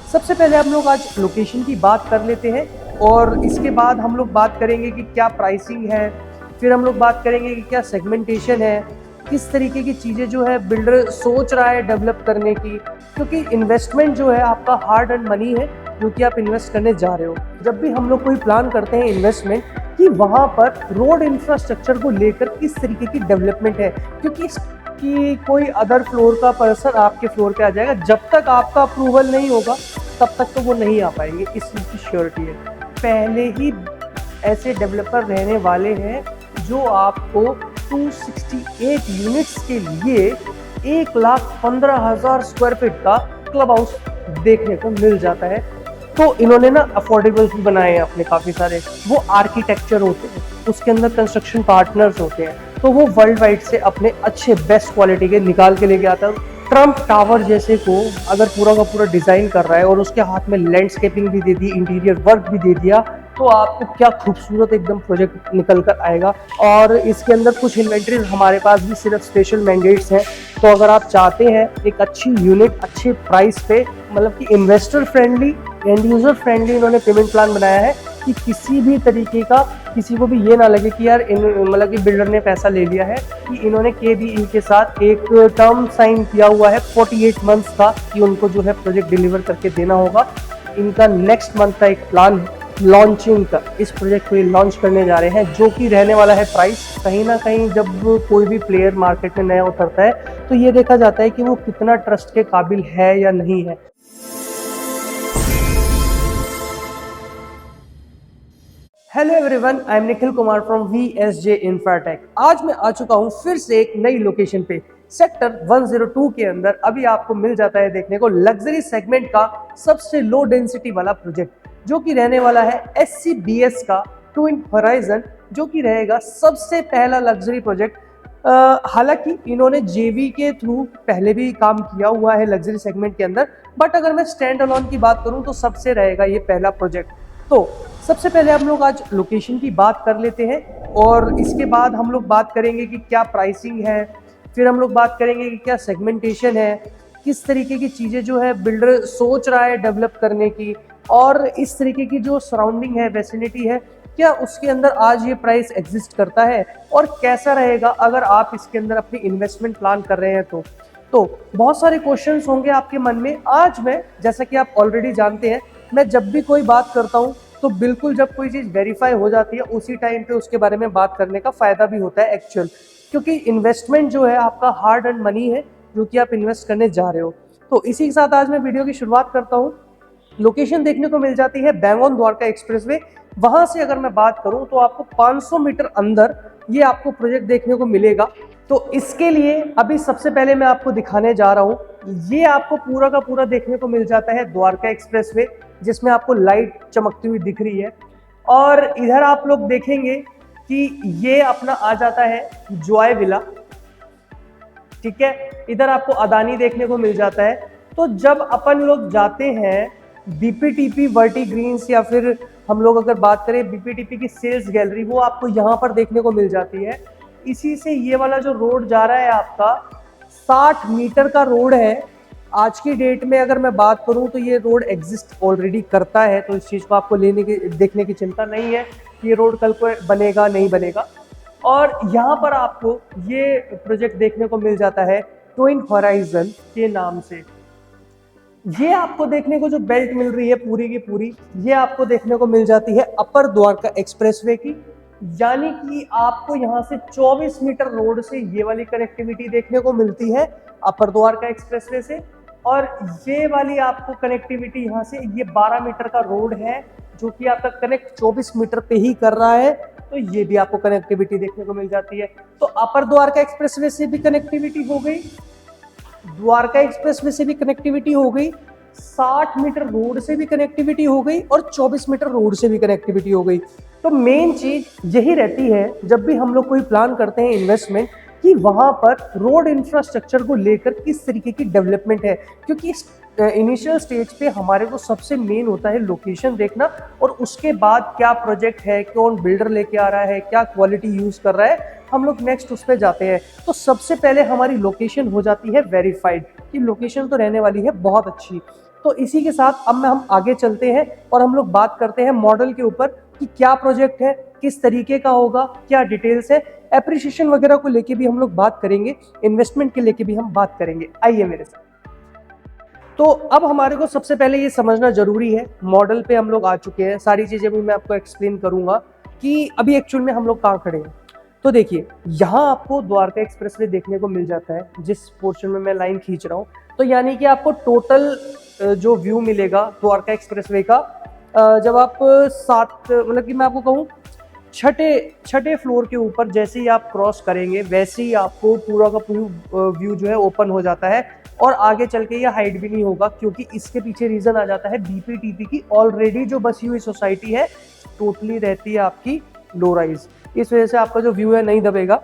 सबसे पहले हम लोग आज लोकेशन की बात कर लेते हैं और इसके बाद हम लोग बात करेंगे कि क्या प्राइसिंग है, फिर हम लोग बात करेंगे कि क्या सेगमेंटेशन है, किस तरीके की चीज़ें जो है बिल्डर सोच रहा है डेवलप करने की, क्योंकि इन्वेस्टमेंट जो है आपका हार्ड अर्न मनी है जो कि आप इन्वेस्ट करने जा रहे हो। जब भी हम लोग कोई प्लान करते हैं इन्वेस्टमेंट कि वहाँ पर रोड इंफ्रास्ट्रक्चर को लेकर किस तरीके की डेवलपमेंट है, क्योंकि कि कोई अदर फ्लोर का पर्सन आपके फ्लोर पे आ जाएगा, जब तक आपका अप्रूवल नहीं होगा तब तक तो वो नहीं आ पाएंगे, इस चीज़ की श्योरिटी है। पहले ही ऐसे डेवलपर रहने वाले हैं जो आपको 268 यूनिट्स के लिए 1,15,000 स्क्वायर फीट का क्लब हाउस देखने को मिल जाता है। तो इन्होंने ना अफोर्डेबल भी बनाए हैं अपने काफ़ी सारे, वो आर्किटेक्चर होते हैं, उसके अंदर कंस्ट्रक्शन पार्टनर्स होते हैं, तो वो वर्ल्ड वाइड से अपने अच्छे बेस्ट क्वालिटी के निकाल के लेके आता है। ट्रम्प टावर जैसे को अगर पूरा का पूरा डिज़ाइन कर रहा है और उसके हाथ में लैंडस्केपिंग भी दे दी, इंटीरियर वर्क भी दे दिया, तो आपको क्या खूबसूरत एकदम प्रोजेक्ट निकल कर आएगा। और इसके अंदर कुछ इन्वेंटरीज हमारे पास भी सिर्फ स्पेशल मैंडेट्स हैं, तो अगर आप चाहते हैं एक अच्छी यूनिट अच्छे प्राइस पे, मतलब कि investor friendly and user friendly इन्होंने पेमेंट प्लान बनाया है कि किसी भी तरीके का किसी को भी ये ना लगे कि यार मतलब कि बिल्डर ने पैसा ले लिया है, कि इन्होंने KBE के साथ एक टर्म साइन किया हुआ है 48 मंथ्स का कि उनको जो है प्रोजेक्ट डिलीवर करके देना होगा। इनका नेक्स्ट मंथ का एक प्लान लॉन्चिंग का, इस प्रोजेक्ट को ये लॉन्च करने जा रहे हैं, जो कि रहने वाला है प्राइस। कहीं ना कहीं जब कोई भी प्लेयर मार्केट में नया उतरता है तो ये देखा जाता है कि वो कितना ट्रस्ट के काबिल है या नहीं है। Hello everyone, I am Nikhil Kumar from VSJ Infratech. आज मैं आ चुका हूं फिर से एक नई लोकेशन पे, सेक्टर 102 के अंदर। अभी आपको मिल जाता है देखने को लग्जरी सेगमेंट का सबसे लो डेंसिटी वाला प्रोजेक्ट, जो कि रहने वाला है SCBS का ट्विन होराइजन, जो कि रहेगा सबसे पहला लग्जरी प्रोजेक्ट। हालांकि इन्होंने JV के थ्रू पहले भी काम किया हुआ है लग्जरी सेगमेंट के अंदर, बट अगर मैं स्टैंड अलोन की बात करूं तो सबसे रहेगा ये पहला प्रोजेक्ट। तो सबसे पहले हम लोग आज लोकेशन की बात कर लेते हैं और इसके बाद हम लोग बात करेंगे कि क्या प्राइसिंग है, फिर हम लोग बात करेंगे कि क्या सेगमेंटेशन है, किस तरीके की चीज़ें जो है बिल्डर सोच रहा है डेवलप करने की, और इस तरीके की जो सराउंडिंग है, वेसिनिटी है, क्या उसके अंदर आज ये प्राइस एग्जिस्ट करता है और कैसा रहेगा अगर आप इसके अंदर अपनी इन्वेस्टमेंट प्लान कर रहे हैं। तो बहुत सारे क्वेश्चंस होंगे आपके मन में। आज मैं, जैसा कि आप ऑलरेडी जानते हैं, मैं जब भी कोई बात करता हूं तो बिल्कुल जब कोई चीज़ वेरीफाई हो जाती है उसी टाइम पे उसके बारे में बात करने का फ़ायदा भी होता है एक्चुअल, क्योंकि इन्वेस्टमेंट जो है आपका हार्ड अर्न मनी है जो कि आप इन्वेस्ट करने जा रहे हो। तो इसी के साथ आज मैं वीडियो की शुरुआत करता हूँ। लोकेशन देखने को मिल जाती है बैंगन द्वारका एक्सप्रेसवे। वहां से अगर मैं बात करूं तो आपको 500 मीटर अंदर ये आपको प्रोजेक्ट देखने को मिलेगा। तो इसके लिए अभी सबसे पहले मैं आपको दिखाने जा रहा हूं, ये आपको पूरा का पूरा देखने को मिल जाता है द्वारका एक्सप्रेसवे, जिसमें आपको लाइट चमकती हुई दिख रही है। और इधर आप लोग देखेंगे कि ये अपना आ जाता है जॉय विला, ठीक है। इधर आपको अदानी देखने को मिल जाता है। तो जब अपन लोग जाते हैं BPTP वर्टी ग्रीन्स, या फिर हम लोग अगर बात करें BPTP की सेल्स गैलरी, वो आपको यहाँ पर देखने को मिल जाती है। इसी से ये वाला जो रोड जा रहा है आपका 60 मीटर का रोड है। आज की डेट में अगर मैं बात करूं तो ये रोड एग्जिस्ट ऑलरेडी करता है, तो इस चीज़ को आपको देखने की चिंता नहीं है कि ये रोड कल को बनेगा नहीं बनेगा। और यहाँ पर आपको ये प्रोजेक्ट देखने को मिल जाता है ट्विन होराइजन के नाम से। ये आपको देखने को जो बेल्ट मिल रही है पूरी की पूरी, ये आपको देखने को मिल जाती है अपर द्वारका एक्सप्रेसवे की, यानी कि आपको यहाँ से 24 मीटर रोड से ये वाली कनेक्टिविटी देखने को मिलती है अपर द्वारका एक्सप्रेसवे से। और ये वाली आपको कनेक्टिविटी यहाँ से, ये 12 मीटर का रोड है जो कि आपका कनेक्ट 24 मीटर पे ही कर रहा है, तो ये भी आपको कनेक्टिविटी देखने को मिल जाती है। तो अपर द्वारका एक्सप्रेसवे से भी कनेक्टिविटी हो गई, द्वारका एक्सप्रेसवे से भी कनेक्टिविटी हो गई, 60 मीटर रोड से भी कनेक्टिविटी हो गई और 24 मीटर रोड से भी कनेक्टिविटी हो गई। तो मेन चीज यही रहती है जब भी हम लोग कोई प्लान करते हैं इन्वेस्टमेंट, कि वहां पर रोड इंफ्रास्ट्रक्चर को लेकर किस तरीके की डेवलपमेंट है, क्योंकि इस इनिशियल स्टेज पे हमारे को सबसे मेन होता है लोकेशन देखना, और उसके बाद क्या प्रोजेक्ट है, कौन बिल्डर लेके आ रहा है, क्या क्वालिटी यूज कर रहा है, हम लोग नेक्स्ट उस पर जाते हैं। तो सबसे पहले हमारी लोकेशन हो जाती है वेरीफाइड, कि लोकेशन तो रहने वाली है बहुत अच्छी। तो इसी के साथ अब हम आगे चलते हैं और हम लोग बात करते हैं मॉडल के ऊपर कि क्या प्रोजेक्ट है, किस तरीके का होगा, क्या डिटेल्स है, एप्रिसिएशन वगैरह को लेके भी हम लोग बात करेंगे, इन्वेस्टमेंट के लेके भी हम बात करेंगे। आइए मेरे साथ। तो अब हमारे को सबसे पहले ये समझना जरूरी है, मॉडल पे हम लोग आ चुके हैं, सारी चीजें भी मैं आपको एक्सप्लेन करूंगा कि अभी एक्चुअल में हम लोग कहाँ खड़े हैं। तो देखिए, यहाँ आपको द्वारका एक्सप्रेसवे देखने को मिल जाता है, जिस पोर्शन में मैं लाइन खींच रहा हूँ। तो यानी कि आपको टोटल जो व्यू मिलेगा द्वारका एक्सप्रेसवे का, जब आप मतलब कि मैं आपको कहूँ छठे फ्लोर के ऊपर जैसे ही आप क्रॉस करेंगे वैसे ही आपको पूरा का पूरा व्यू जो है ओपन हो जाता है। और आगे चल के ये हाइड भी नहीं होगा, क्योंकि इसके पीछे रीजन आ जाता है बीपीटीपी की ऑलरेडी जो बसी हुई सोसाइटी है टोटली रहती है आपकी लो राइज, इस वजह से आपका जो व्यू है नहीं दबेगा।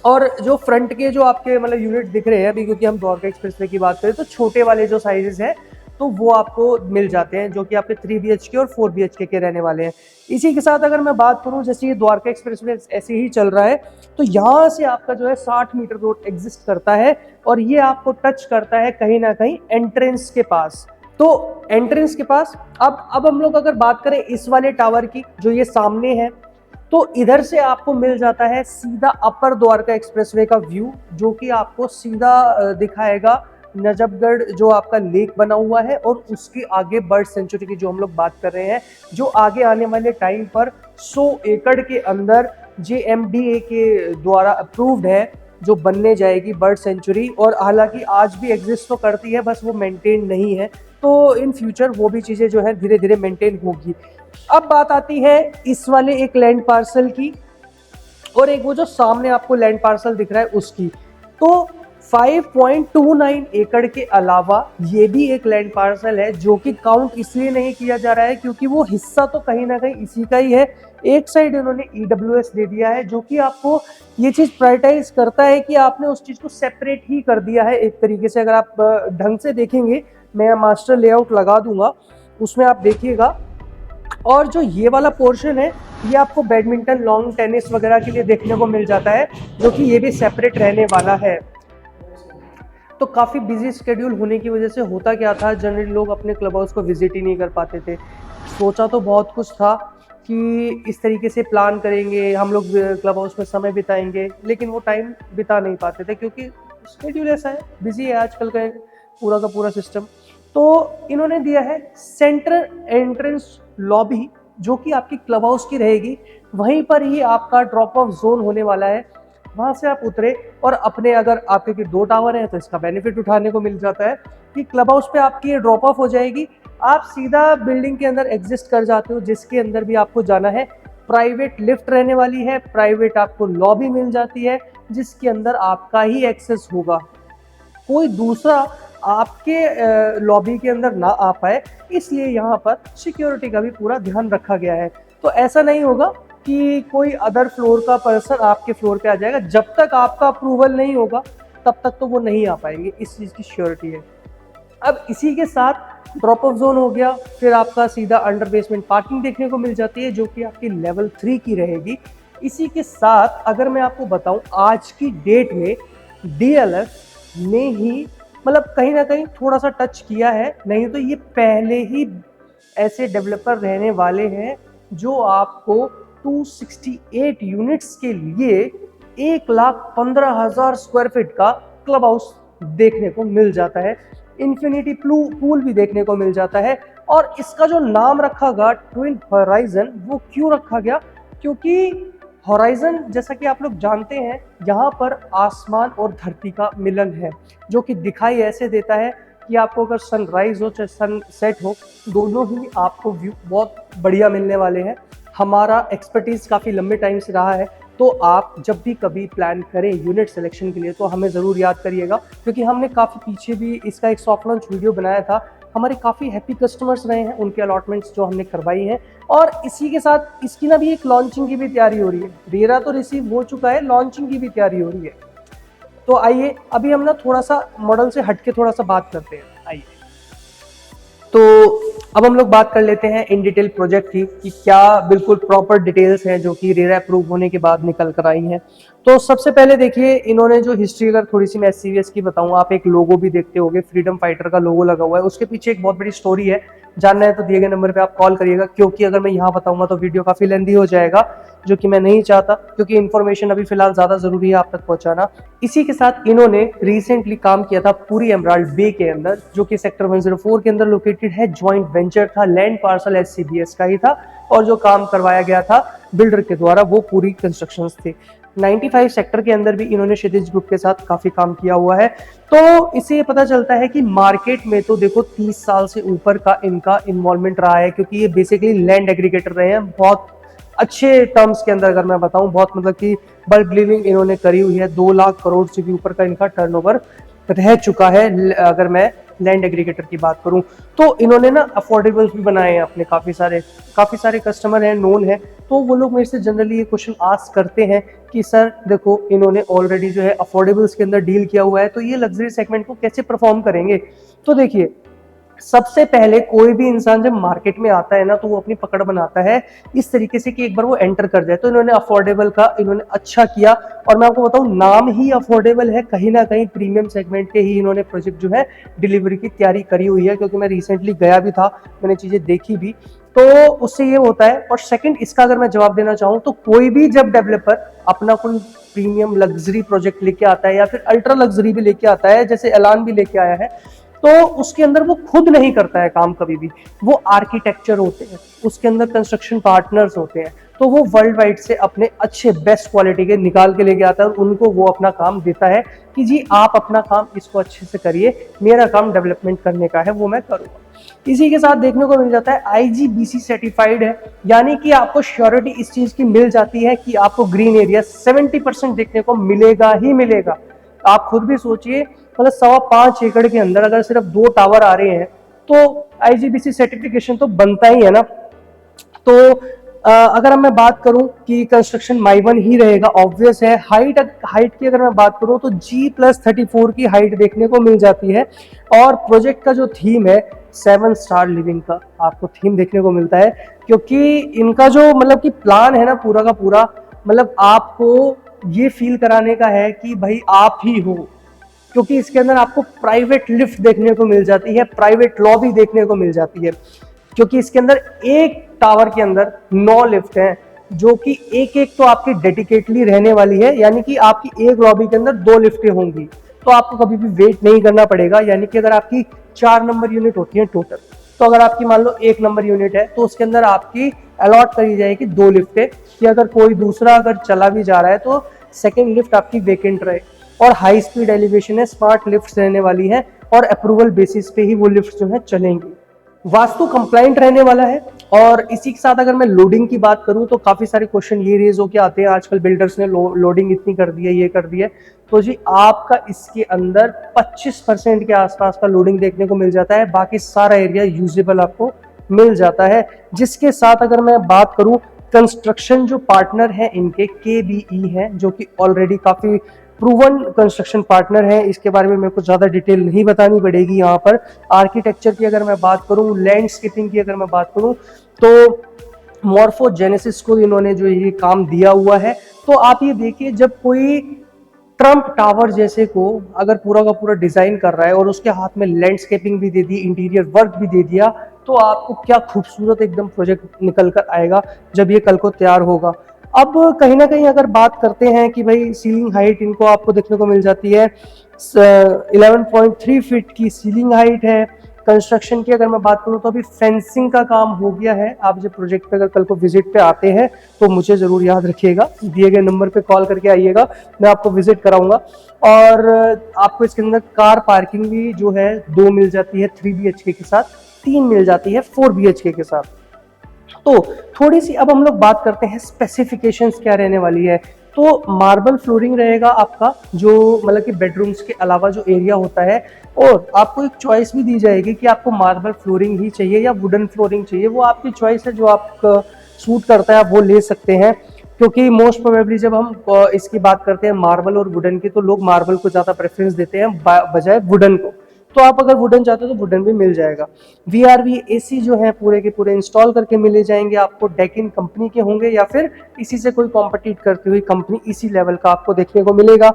और जो फ्रंट के जो आपके मतलब यूनिट दिख रहे हैं अभी, क्योंकि हम द्वारका एक्सप्रेसवे की बात करें तो छोटे वाले जो साइजेस हैं तो वो आपको मिल जाते हैं, जो कि आपके 3 BHK और 4 BHK के रहने वाले हैं। इसी के साथ अगर मैं बात करूं, जैसे ये द्वारका एक्सप्रेसवे ऐसे ही चल रहा है, तो यहाँ से आपका जो है 60 मीटर रोड एग्जिस्ट करता है और ये आपको टच करता है कहीं ना कहीं एंट्रेंस के पास। तो एंट्रेंस के पास अब हम लोग अगर बात करें इस वाले टावर की जो ये सामने है, तो इधर से आपको मिल जाता है सीधा अपर द्वारका एक्सप्रेसवे का व्यू, जो कि आपको सीधा दिखाएगा नजफगढ़ जो आपका लेक बना हुआ है और उसके आगे बर्ड सेंचुरी की जो हम लोग बात कर रहे हैं, जो आगे आने वाले टाइम पर 100 एकड़ के अंदर JMDA के द्वारा अप्रूव्ड है, जो बनने जाएगी बर्ड सेंचुरी। और हालांकि आज भी एग्जिस्ट तो करती है, बस वो मेंटेन नहीं है, तो इन फ्यूचर वो भी चीज़ें जो है धीरे धीरे मेंटेन होगी। अब बात आती है इस वाले एक लैंड पार्सल की और एक वो जो सामने आपको लैंड पार्सल दिख रहा है उसकी। तो 5.29 एकड़ के अलावा ये भी एक लैंड पार्सल है, जो कि काउंट इसलिए नहीं किया जा रहा है क्योंकि वो हिस्सा तो कहीं ना कहीं इसी का ही है। एक साइड इन्होंने EWS दे दिया है, जो कि आपको ये चीज़ प्रायोरिटाइज करता है कि आपने उस चीज़ को सेपरेट ही कर दिया है एक तरीके से। अगर आप ढंग से देखेंगे, मैं मास्टर लेआउट लगा दूंगा, उसमें आप देखिएगा। और जो ये वाला पोर्शन है ये आपको बैडमिंटन, लॉन्ग टेनिस वगैरह के लिए देखने को मिल जाता है, जो कि ये भी सेपरेट रहने वाला है। तो काफ़ी बिजी स्केड्यूल होने की वजह से होता क्या था, जनरली लोग अपने क्लब हाउस को विजिट ही नहीं कर पाते थे। सोचा तो बहुत कुछ था कि इस तरीके से प्लान करेंगे, हम लोग क्लब हाउस में समय बिताएंगे, लेकिन वो टाइम बिता नहीं पाते थे क्योंकि स्केड्यूल ऐसा है, बिजी है आजकल का पूरा सिस्टम। तो इन्होंने दिया है सेंट्रल एंट्रेंस लॉबी, जो कि आपकी क्लब हाउस की रहेगी, वहीं पर ही आपका ड्रॉप ऑफ जोन होने वाला है। वहां से आप उतरे और अपने, अगर आपके 2 टावर हैं तो इसका बेनिफिट उठाने को मिल जाता है कि क्लब हाउस पे आपकी ये ड्रॉप ऑफ हो जाएगी, आप सीधा बिल्डिंग के अंदर एग्जिस्ट कर जाते हो, जिसके अंदर भी आपको जाना है। प्राइवेट लिफ्ट रहने वाली है, प्राइवेट आपको लॉबी मिल जाती है, जिसके अंदर आपका ही एक्सेस होगा, कोई दूसरा आपके लॉबी के अंदर ना आ पाए। इसलिए यहाँ पर सिक्योरिटी का भी पूरा ध्यान रखा गया है। तो ऐसा नहीं होगा कि कोई अदर फ्लोर का पर्सन आपके फ्लोर पे आ जाएगा, जब तक आपका अप्रूवल नहीं होगा तब तक तो वो नहीं आ पाएंगे, इस चीज़ की श्योरिटी है। अब इसी के साथ ड्रॉप ऑफ जोन हो गया, फिर आपका सीधा अंडर बेसमेंट पार्किंग देखने को मिल जाती है, जो कि आपकी लेवल 3 की रहेगी। इसी के साथ अगर मैं आपको बताऊं, आज की डेट में DLF ने ही मतलब कहीं ना कहीं थोड़ा सा टच किया है, नहीं तो ये पहले ही ऐसे डेवलपर रहने वाले हैं जो आपको 268 यूनिट्स के लिए 1,15,000 स्क्वायर फीट का क्लब हाउस देखने को मिल जाता है। इन्फिनिटी पूल भी देखने को मिल जाता है। और इसका जो नाम रखा गया ट्विन हॉराइजन, वो क्यों रखा गया? क्योंकि हॉराइजन, जैसा कि आप लोग जानते हैं, यहाँ पर आसमान और धरती का मिलन है, जो कि दिखाई ऐसे देता है कि आपको अगर सनराइज हो चाहे सन सेट हो, दोनों ही आपको व्यू बहुत बढ़िया मिलने वाले हैं। हमारा एक्सपर्टीज काफ़ी लंबे टाइम से रहा है, तो आप जब भी कभी प्लान करें यूनिट सिलेक्शन के लिए तो हमें ज़रूर याद करिएगा, क्योंकि हमने काफ़ी पीछे भी इसका एक सॉफ्ट लॉन्च वीडियो बनाया था। हमारे काफ़ी हैप्पी कस्टमर्स रहे हैं, उनके अलॉटमेंट्स जो हमने करवाई हैं। और इसी के साथ इसकी ना भी एक लॉन्चिंग की भी तैयारी हो रही है। रेरा तो रिसीव हो चुका है, लॉन्चिंग की भी तैयारी हो रही है। तो आइए अभी हम ना थोड़ा सा मॉडल से हट के थोड़ा सा बात करते हैं। आइए, तो अब हम लोग बात कर लेते हैं इन डिटेल प्रोजेक्ट की कि क्या बिल्कुल प्रॉपर डिटेल्स हैं जो कि रेरा अप्रूव होने के बाद निकल कर आई हैं। तो सबसे पहले देखिए, इन्होंने जो हिस्ट्री अगर थोड़ी सी मैं एससीवीएस की बताऊं, आप एक लोगो भी देखते होंगे, फ्रीडम फाइटर का लोगो लगा हुआ है, उसके पीछे एक बहुत बड़ी स्टोरी है। जानना है तो दिए गए नंबर पे आप कॉल करिएगा, क्योंकि अगर मैं यहाँ बताऊंगा तो वीडियो काफी लेंदी हो जाएगा, जो कि मैं नहीं चाहता, क्योंकि इन्फॉर्मेशन अभी फिलहाल ज्यादा जरूरी है आप तक पहुंचाना। इसी के साथ इन्होंने रिसेंटली काम किया था पूरी एमराल्ड बे के अंदर, जो कि सेक्टर 104 के अंदर लोकेटेड है। ज्वाइंट वेंचर था, लैंड पार्सल एससीबीएस का ही था, और जो काम करवाया गया था बिल्डर के द्वारा वो पूरी कंस्ट्रक्शंस थे। 95 सेक्टर के अंदर भी इन्होंने क्षितिज ग्रुप के साथ काफी काम किया हुआ है। तो इससे ये पता चलता है कि मार्केट में तो देखो 30 साल से ऊपर का इनका इन्वॉल्वमेंट रहा है, क्योंकि ये बेसिकली लैंड एग्रीगेटर रहे हैं। बहुत अच्छे टर्म्स के अंदर अगर मैं बताऊं, बहुत मतलब कि बल्क डीलिंग इन्होंने करी हुई है। 2 लाख करोड़ से भी ऊपर का इनका टर्नओवर रह चुका है। अगर मैं लैंड एग्रीगेटर की बात करूं तो इन्होंने ना अफोर्डेबल्स भी बनाए हैं अपने, काफी सारे कस्टमर हैं, नोन है। तो वो लोग मेरे से जनरली ये क्वेश्चन आस्क करते हैं कि सर देखो, इन्होंने ऑलरेडी जो है अफोर्डेबल्स के अंदर डील किया हुआ है, तो ये लग्जरी सेगमेंट को कैसे परफॉर्म करेंगे। तो देखिए, सबसे पहले कोई भी इंसान जब मार्केट में आता है ना, तो वो अपनी पकड़ बनाता है इस तरीके से कि एक बार वो एंटर कर जाए। तो इन्होंने अफोर्डेबल का इन्होंने अच्छा किया, और मैं आपको बताऊं, नाम ही अफोर्डेबल है, कहीं ना कहीं प्रीमियम सेगमेंट के ही इन्होंने प्रोजेक्ट जो है डिलीवरी की तैयारी करी हुई है। क्योंकि मैं रिसेंटली गया भी था, मैंने चीजें देखी भी, तो उससे ये होता है। और सेकंड, इसका अगर मैं जवाब देना चाहूँ तो कोई भी जब डेवलपर अपना कोई प्रीमियम लग्जरी प्रोजेक्ट लेके आता है, या फिर अल्ट्रा लग्जरी भी लेके आता है, जैसे एलान भी लेके आया है, तो उसके अंदर वो खुद नहीं करता है काम कभी भी। वो आर्किटेक्चर होते हैं, उसके अंदर कंस्ट्रक्शन पार्टनर्स होते हैं, तो वो वर्ल्ड वाइड से अपने अच्छे बेस्ट क्वालिटी के निकाल के लेके आता है, और उनको वो अपना काम देता है कि जी आप अपना काम इसको अच्छे से करिए, मेरा काम डेवलपमेंट करने का है, वो मैं करूँगा। इसी के साथ देखने को मिल जाता है आईजीबीसी सर्टिफाइड है, यानी कि आपको श्योरिटी इस चीज की मिल जाती है कि आपको ग्रीन एरिया 70% देखने को मिलेगा ही मिलेगा। आप खुद भी सोचिए, मतलब 5.25 एकड़ के अंदर अगर सिर्फ 2 टावर आ रहे हैं, तो आईजीबीसी सर्टिफिकेशन तो बनता ही है ना। तो अगर मैं बात करूं कि कंस्ट्रक्शन माइवन ही रहेगा, ऑब्वियस है। हाइट की अगर मैं बात करूं तो G+34 की हाइट देखने को मिल जाती है। और प्रोजेक्ट का जो थीम है 7 स्टार लिविंग का आपको थीम देखने को मिलता है, क्योंकि इनका जो मतलब कि प्लान है ना पूरा का पूरा, मतलब आपको ये फील कराने का है कि भाई आप ही हो। क्योंकि इसके अंदर आपको प्राइवेट लिफ्ट देखने को मिल जाती है, प्राइवेट लॉबी देखने को मिल जाती है, क्योंकि इसके अंदर एक टावर के अंदर 9 लिफ्ट हैं, जो कि एक एक तो आपकी डेडिकेटली रहने वाली है, यानी कि आपकी एक लॉबी के अंदर 2 लिफ्टें होंगी, तो आपको कभी भी वेट नहीं करना पड़ेगा। यानी कि अगर आपकी 4 नंबर यूनिट होती है टोटल, तो अगर आपकी मान लो 1 नंबर यूनिट है, तो उसके अंदर आपकी अलॉट करी जाएगी 2 लिफ्टें, कि अगर कोई दूसरा अगर चला भी जा रहा है तो सेकेंड लिफ्ट आपकी वेकेंट रहे। और हाई स्पीड एलिवेशन है, स्मार्ट लिफ्ट रहने वाली है, और अप्रूवल बेसिस पे ही वो लिफ्ट जो है चलेंगी। वास्तु कंप्लाइंट रहने वाला है। और इसी के साथ अगर मैं लोडिंग की बात करूं तो काफी सारे क्वेश्चन ये रेज होके आते हैं, आजकल बिल्डर्स ने लोडिंग इतनी कर दी है, ये कर दी है। तो जी आपका इसके अंदर 25% के आसपास का लोडिंग देखने को मिल जाता है, बाकी सारा एरिया यूजेबल आपको मिल जाता है। जिसके साथ अगर मैं बात करूं, कंस्ट्रक्शन जो पार्टनर है इनके KBE है, जो कि ऑलरेडी काफी प्रूवन कंस्ट्रक्शन पार्टनर है। इसके बारे में मेरे को ज़्यादा डिटेल नहीं बतानी पड़ेगी यहाँ पर। आर्किटेक्चर की अगर मैं बात करूँ, लैंडस्केपिंग की अगर मैं बात करूँ, तो मॉर्फोजेनेसिस को इन्होंने जो ये काम दिया हुआ है। तो आप ये देखिए, जब कोई ट्रम्प टावर जैसे को अगर पूरा का पूरा डिजाइन कर रहा है और उसके हाथ में लैंडस्केपिंग भी दे दी, इंटीरियर वर्क भी दे दिया, तो आपको क्या खूबसूरत एकदम प्रोजेक्ट निकल कर आएगा जब ये कल को तैयार होगा। अब कहीं ना कहीं अगर बात करते हैं कि भाई सीलिंग हाइट इनको आपको देखने को मिल जाती है 11.3 फीट की सीलिंग हाइट है। कंस्ट्रक्शन की अगर मैं बात करूं तो अभी फेंसिंग का काम हो गया है। आप जब प्रोजेक्ट पे अगर कल को विजिट पे आते हैं तो मुझे जरूर याद रखिएगा, दिए गए नंबर पे कॉल करके आइएगा, मैं आपको विजिट कराऊंगा। और आपको इसके अंदर कार पार्किंग भी जो है 2 मिल जाती है 3 BHK के साथ, 3 मिल जाती है 4 BHK के साथ। तो थोड़ी सी अब हम लोग बात करते हैं स्पेसिफिकेशंस क्या रहने वाली है। तो मार्बल फ्लोरिंग रहेगा आपका, जो मतलब कि बेडरूम्स के अलावा जो एरिया होता है, और आपको एक चॉइस भी दी जाएगी कि आपको मार्बल फ्लोरिंग ही चाहिए या वुडन फ्लोरिंग चाहिए। वो आपकी चॉइस है, जो आप सूट करता है आप वो ले सकते हैं। क्योंकि मोस्ट प्रोबेबली जब हम इसकी बात करते हैं मार्बल और वुडन की, तो लोग मार्बल को ज़्यादा प्रेफरेंस देते हैं बजाय वुडन को, तो आप अगर वुडन चाहते हो तो वुडन भी मिल जाएगा। VRV AC जो है पूरे के पूरे इंस्टॉल करके मिले जाएंगे आपको, डेकिन कंपनी के होंगे या फिर इसी से कोई कॉम्पिटिट करती हुई कंपनी इसी लेवल का आपको देखने को मिलेगा।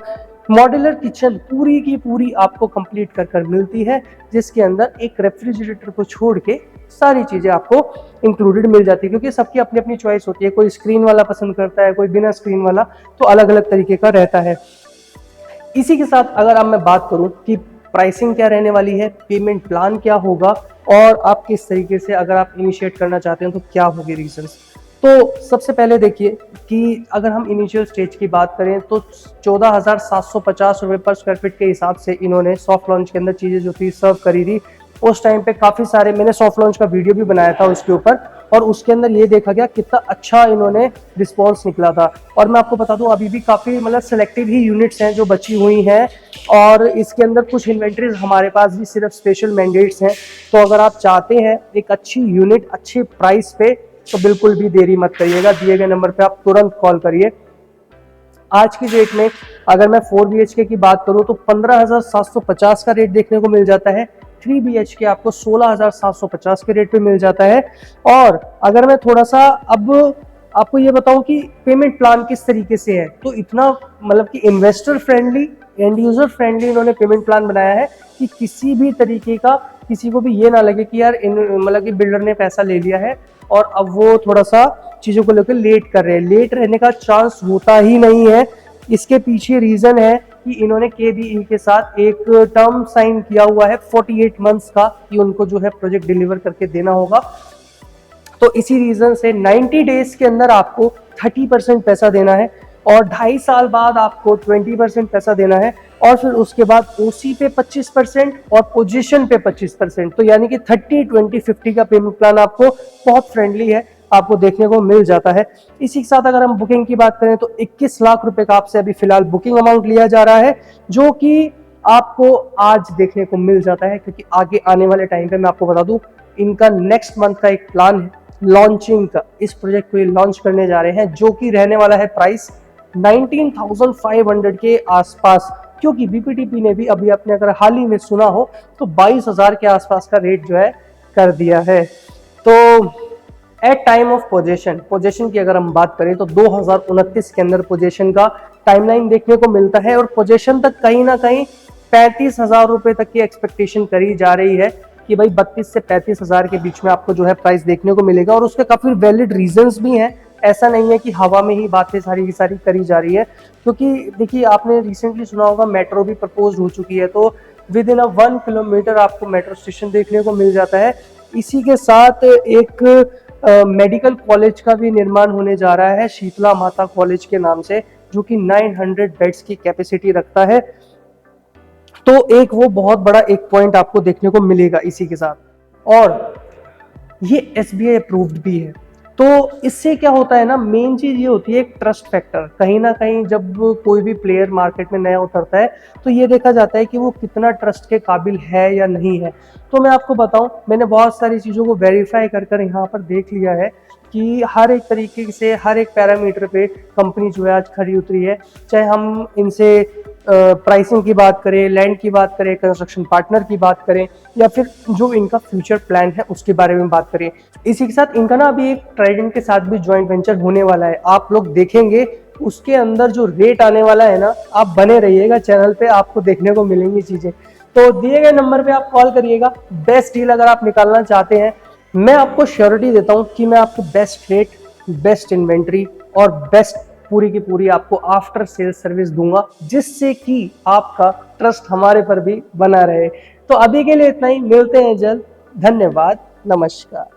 मॉड्यूलर किचन पूरी की पूरी आपको कंप्लीट कर कर मिलती है, जिसके अंदर एक रेफ्रिजरेटर को छोड़ के सारी चीजें आपको इंक्लूडेड मिल जाती है, क्योंकि सबकी अपनी अपनी चॉइस होती है, कोई स्क्रीन वाला पसंद करता है, कोई बिना स्क्रीन वाला, तो अलग अलग तरीके का रहता है। इसी के साथ अगर अब मैं बात करूं कि प्राइसिंग क्या रहने वाली है, पेमेंट प्लान क्या होगा और आप किस तरीके से अगर आप इनिशिएट करना चाहते हैं तो क्या होगी रीजंस। तो सबसे पहले देखिए कि अगर हम इनिशियल स्टेज की बात करें तो 14,750 रुपये पर स्क्वायर फीट के हिसाब से इन्होंने सॉफ्ट लॉन्च के अंदर चीज़ें जो थी सर्व करी थी। उस टाइम पे काफ़ी सारे, मैंने सॉफ्ट लॉन्च का वीडियो भी बनाया था उसके ऊपर, और उसके अंदर ये देखा गया कितना अच्छा इन्होंने रिस्पॉन्स निकला था। और मैं आपको बता दूं अभी भी काफ़ी मतलब सेलेक्टिव ही यूनिट्स हैं जो बची हुई हैं, और इसके अंदर कुछ इन्वेंट्रीज हमारे पास भी सिर्फ स्पेशल मैंडेट्स हैं। तो अगर आप चाहते हैं एक अच्छी यूनिट अच्छे प्राइस पे, तो बिल्कुल भी देरी मत करिएगा, दिए गए नंबर पे आप तुरंत कॉल करिए। आज की डेट में अगर मैं 4 BHK की बात करूं तो 15,750 का रेट देखने को मिल जाता है। 3 BHK आपको 16,750 के रेट पे मिल जाता है। और अगर मैं थोड़ा सा अब आपको ये बताऊं कि पेमेंट प्लान किस तरीके से है, तो इतना मतलब कि investor friendly, and user friendly इन्होंने पेमेंट प्लान बनाया है कि किसी भी तरीके का किसी को भी ये ना लगे कि यार मतलब कि बिल्डर ने पैसा ले लिया है और अब वो थोड़ा सा चीज़ों को लेकर लेट कर रहे हैं। लेट रहने का चांस होता ही नहीं है। इसके पीछे रीज़न है कि इन्होंने KBE के साथ एक टर्म साइन किया हुआ है 48 मंथ्स का, कि उनको जो है प्रोजेक्ट डिलीवर करके देना होगा। तो इसी रीज़न से 90 डेज के अंदर आपको 30% पैसा देना है, और 2.5 साल बाद आपको 20% पैसा देना है, और फिर उसके बाद OC पे 25% और पोजीशन पे 25%। तो यानी कि 30-20-50 का पेमेंट प्लान आपको बहुत फ्रेंडली है, आपको देखने को मिल जाता है। इसी के साथ अगर हम बुकिंग की बात करें तो 21 लाख रुपए का आपसे अभी फिलहाल बुकिंग अमाउंट लिया जा रहा है, जो कि आपको आज देखने को मिल जाता है, क्योंकि आगे आने वाले टाइम पे मैं आपको बता दूं इनका नेक्स्ट मंथ का एक प्लान है लॉन्चिंग का। इस प्रोजेक्ट को ये लॉन्च करने जा रहे हैं, जो कि रहने वाला है प्राइस 19,500 के आसपास, क्योंकि BPTP ने भी अभी अपने अगर हाल ही में सुना हो तो 22,000 के आसपास का रेट जो है कर दिया है। तो एट टाइम ऑफ पोजेशन की अगर हम बात करें तो 2029 के अंदर पोजेशन का टाइमलाइन देखने को मिलता है, और पोजेशन तक कहीं ना कहीं 35,000 रुपए तक की एक्सपेक्टेशन करी जा रही है कि भाई 32 से 35,000 के बीच में आपको जो है प्राइस देखने को मिलेगा। और उसके काफी वैलिड रीजंस भी हैं, ऐसा नहीं है कि हवा में ही बातें सारी की सारी करी जा रही है, क्योंकि देखिए आपने रिसेंटली सुना होगा मेट्रो भी प्रपोज हो चुकी है, तो विद इन 1 किलोमीटर आपको मेट्रो स्टेशन देखने को मिल जाता है। इसी के साथ एक मेडिकल कॉलेज का भी निर्माण होने जा रहा है शीतला माता कॉलेज के नाम से, जो कि 900 बेड्स की कैपेसिटी रखता है। तो एक वो बहुत बड़ा एक पॉइंट आपको देखने को मिलेगा इसी के साथ, और ये SBI अप्रूव्ड भी है। तो इससे क्या होता है ना, मेन चीज ये होती है एक ट्रस्ट फैक्टर। कहीं ना कहीं जब कोई भी प्लेयर मार्केट में नया उतरता है तो ये देखा जाता है कि वो कितना ट्रस्ट के काबिल है या नहीं है। तो मैं आपको बताऊं, मैंने बहुत सारी चीज़ों को वेरीफाई कर कर यहाँ पर देख लिया है कि हर एक तरीके से हर एक पैरामीटर पे कंपनी जो है आज खरी उतरी है। चाहे हम इनसे प्राइसिंग की बात करें, लैंड की बात करें, कंस्ट्रक्शन पार्टनर की बात करें, या फिर जो इनका फ्यूचर प्लान है उसके बारे में बात करें। इसी के साथ इनका ना अभी एक ट्राइडेंट के साथ भी ज्वाइंट वेंचर होने वाला है, आप लोग देखेंगे उसके अंदर जो रेट आने वाला है ना, आप बने रहिएगा चैनल पे, आपको देखने को मिलेंगी चीजें। तो दिए गए नंबर पे आप कॉल करिएगा। बेस्ट डील अगर आप निकालना चाहते हैं, मैं आपको श्योरिटी देता हूं कि मैं आपको बेस्ट रेट, बेस्ट इन्वेंट्री और बेस्ट पूरी की पूरी आपको आफ्टर सेल्स सर्विस दूंगा, जिससे कि आपका ट्रस्ट हमारे पर भी बना रहे। तो अभी के लिए इतना ही, मिलते हैं जल्द। धन्यवाद, नमस्कार।